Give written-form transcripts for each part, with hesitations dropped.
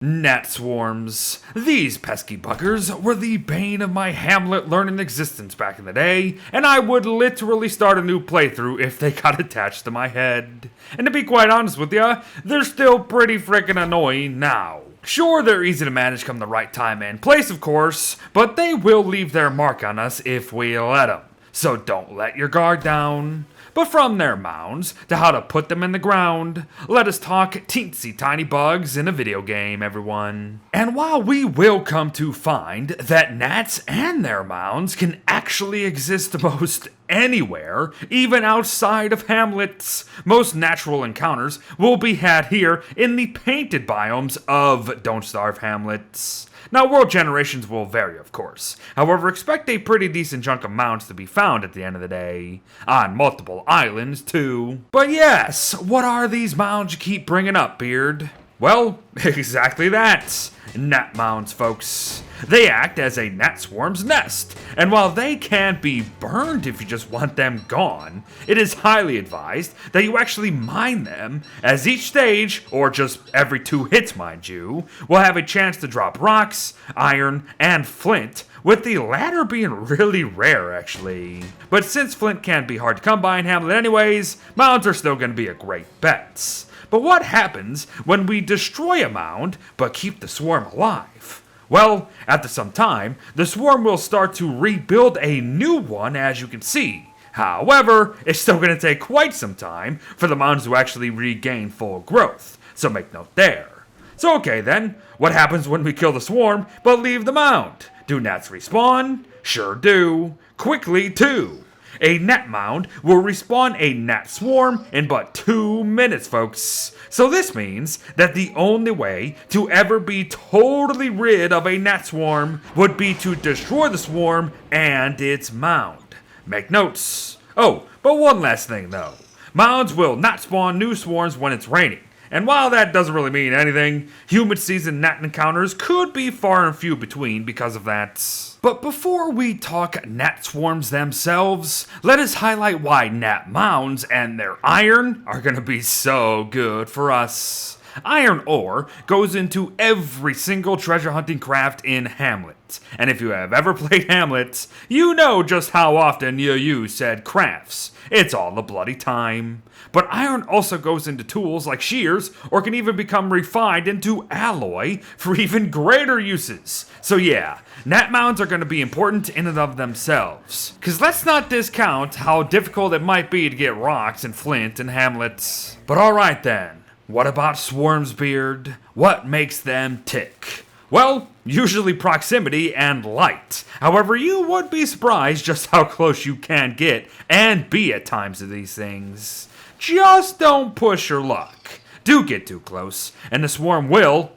Gnat swarms. These pesky buggers were the bane of my Hamlet learning existence back in the day, and I would literally start a new playthrough if they got attached to my head. And to be quite honest with ya, they're still pretty frickin' annoying now. Sure, they're easy to manage come the right time and place, of course, but they will leave their mark on us if we let them. So don't let your guard down. But from their mounds to how to put them in the ground, let us talk teensy tiny bugs in a video game, everyone. And while we will come to find that gnats and their mounds can actually exist most anywhere, even outside of Hamlet's, most natural encounters will be had here in the painted biomes of Don't Starve Hamlet. Now, world generations will vary, of course. However, expect a pretty decent chunk of mounds to be found at the end of the day. On multiple islands, too. But yes, what are these mounds you keep bringing up, Beard? Well, exactly that. Gnat mounds, folks. They act as a gnat swarm's nest, and while they can be burned if you just want them gone, it is highly advised that you actually mine them, as each stage, or just every 2 hits mind you, will have a chance to drop rocks, iron, and flint, with the latter being really rare actually. But since flint can be hard to come by in Hamlet anyways, mounds are still going to be a great bet. But what happens when we destroy a mound but keep the swarm alive? Well, after some time, the swarm will start to rebuild a new one, as you can see. However, it's still going to take quite some time for the mounds to actually regain full growth, so make note there. So okay then, what happens when we kill the swarm but leave the mound? Do gnats respawn? Sure do. Quickly too. A gnat mound will respawn a gnat swarm in but 2 minutes, folks. So this means that the only way to ever be totally rid of a gnat swarm would be to destroy the swarm and its mound. Make notes. Oh, but one last thing though. Mounds will not spawn new swarms when it's raining. And while that doesn't really mean anything, humid season gnat encounters could be far and few between because of that. But before we talk gnat swarms themselves, let us highlight why gnat mounds and their iron are going to be so good for us. Iron ore goes into every single treasure hunting craft in Hamlet. And if you have ever played Hamlet, you know just how often you use said crafts. It's all the bloody time. But iron also goes into tools like shears, or can even become refined into alloy for even greater uses. So yeah, gnat mounds are going to be important in and of themselves. Cause let's not discount how difficult it might be to get rocks and flint in Hamlet. But alright then. What about swarms, Beard? What makes them tick? Well, usually proximity and light. However, you would be surprised just how close you can get and be at times to these things. Just don't push your luck. Do get too close, and the swarm will,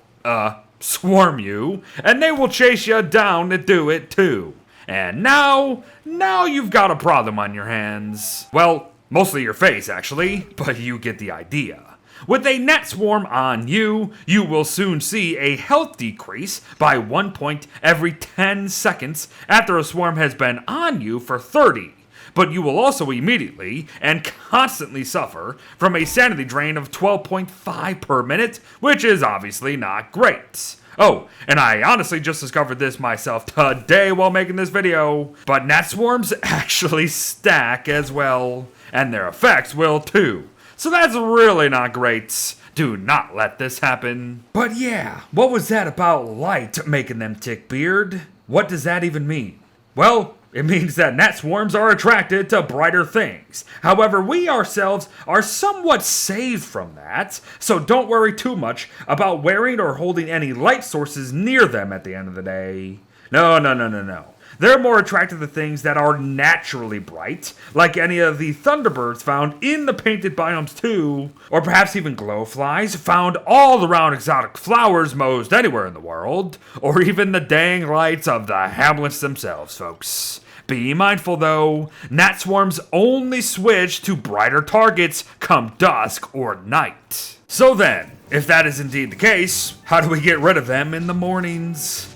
swarm you, and they will chase you down to do it too. And now you've got a problem on your hands. Well, mostly your face actually, but you get the idea. With a gnat swarm on you, you will soon see a health decrease by 1 point every 10 seconds after a swarm has been on you for 30. But you will also immediately and constantly suffer from a sanity drain of 12.5 per minute, which is obviously not great. Oh, and I honestly just discovered this myself today while making this video, but gnat swarms actually stack as well, and their effects will too. So that's really not great. Do not let this happen. But yeah, what was that about light making them tick, Beard? What does that even mean? Well, it means that gnat swarms are attracted to brighter things. However, we ourselves are somewhat saved from that, so don't worry too much about wearing or holding any light sources near them at the end of the day. No. They're more attracted to things that are naturally bright, like any of the thunderbirds found in the painted biomes too, or perhaps even glowflies found all around exotic flowers most anywhere in the world, or even the dang lights of the Hamlets themselves, folks. Be mindful though, gnat swarms only switch to brighter targets come dusk or night. So then, if that is indeed the case, how do we get rid of them in the mornings?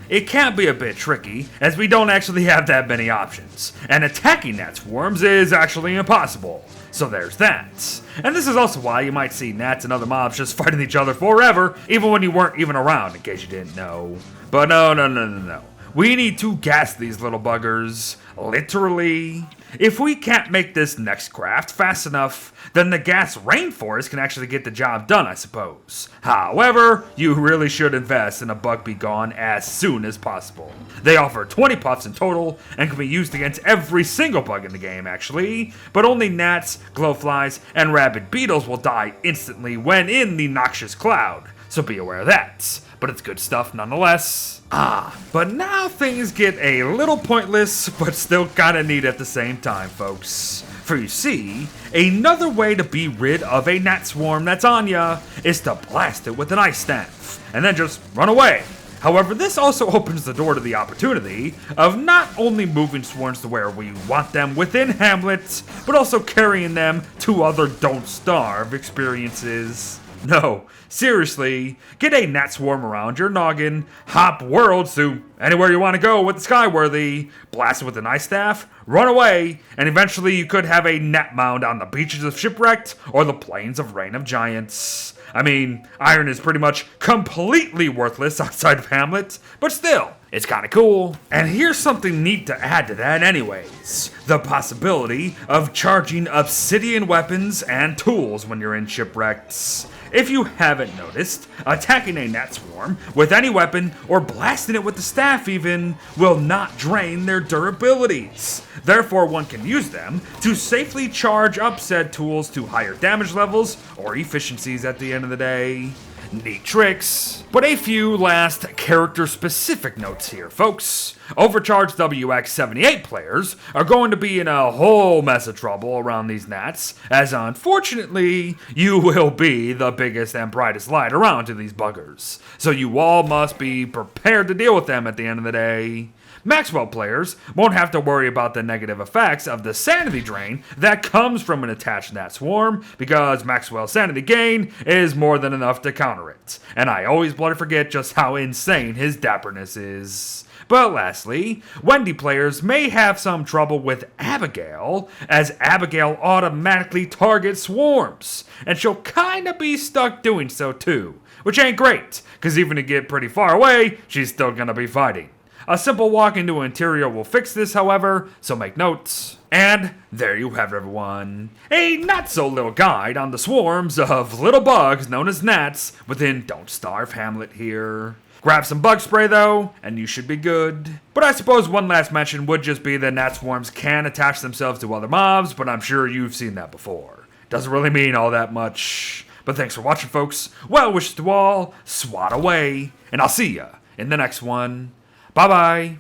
It can be a bit tricky, as we don't actually have that many options, and attacking gnat swarms is actually impossible. So there's that. And this is also why you might see gnats and other mobs just fighting each other forever, even when you weren't even around, in case you didn't know. But no. We need to gas these little buggers. Literally. If we can't make this next craft fast enough, then the gas rainforest can actually get the job done, I suppose. However, you really should invest in a bug be gone as soon as possible. They offer 20 puffs in total and can be used against every single bug in the game, actually, but only gnats, glowflies, and rabid beetles will die instantly when in the noxious cloud, so be aware of that. But it's good stuff nonetheless. But now things get a little pointless, but still kinda neat at the same time, folks. For you see, another way to be rid of a gnat swarm that's on ya is to blast it with an ice staff, and then just run away. However, this also opens the door to the opportunity of not only moving swarms to where we want them within Hamlet, but also carrying them to other Don't Starve experiences. No, seriously, get a gnat swarm around your noggin, hop worlds to anywhere you want to go with the Skyworthy, blast it with an ice staff, run away, and eventually you could have a gnat mound on the beaches of Shipwrecked or the plains of Reign of Giants. I mean, iron is pretty much completely worthless outside of Hamlet, but still, it's kinda cool. And here's something neat to add to that anyways. The possibility of charging obsidian weapons and tools when you're in Shipwrecks. If you haven't noticed, attacking a gnat swarm with any weapon or blasting it with the staff even will not drain their durabilities. Therefore, one can use them to safely charge up said tools to higher damage levels or efficiencies at the end of the day. Neat tricks. But a few last character-specific notes here, folks. Overcharged WX78 players are going to be in a whole mess of trouble around these gnats, as unfortunately, you will be the biggest and brightest light around to these buggers. So you all must be prepared to deal with them at the end of the day. Maxwell players won't have to worry about the negative effects of the sanity drain that comes from an attached gnat swarm, because Maxwell's sanity gain is more than enough to counter it. And I always bloody forget just how insane his dapperness is. But lastly, Wendy players may have some trouble with Abigail, as Abigail automatically targets swarms, and she'll kinda be stuck doing so too, which ain't great, cause even to get pretty far away, she's still gonna be fighting. A simple walk into interior will fix this, however, so make notes. And there you have it, everyone. A not-so-little guide on the swarms of little bugs known as gnats within Don't Starve Hamlet here. Grab some bug spray, though, and you should be good. But I suppose one last mention would just be that gnat swarms can attach themselves to other mobs, but I'm sure you've seen that before. Doesn't really mean all that much. But thanks for watching, folks. Well wishes to all, swat away, and I'll see ya in the next one. Bye-bye.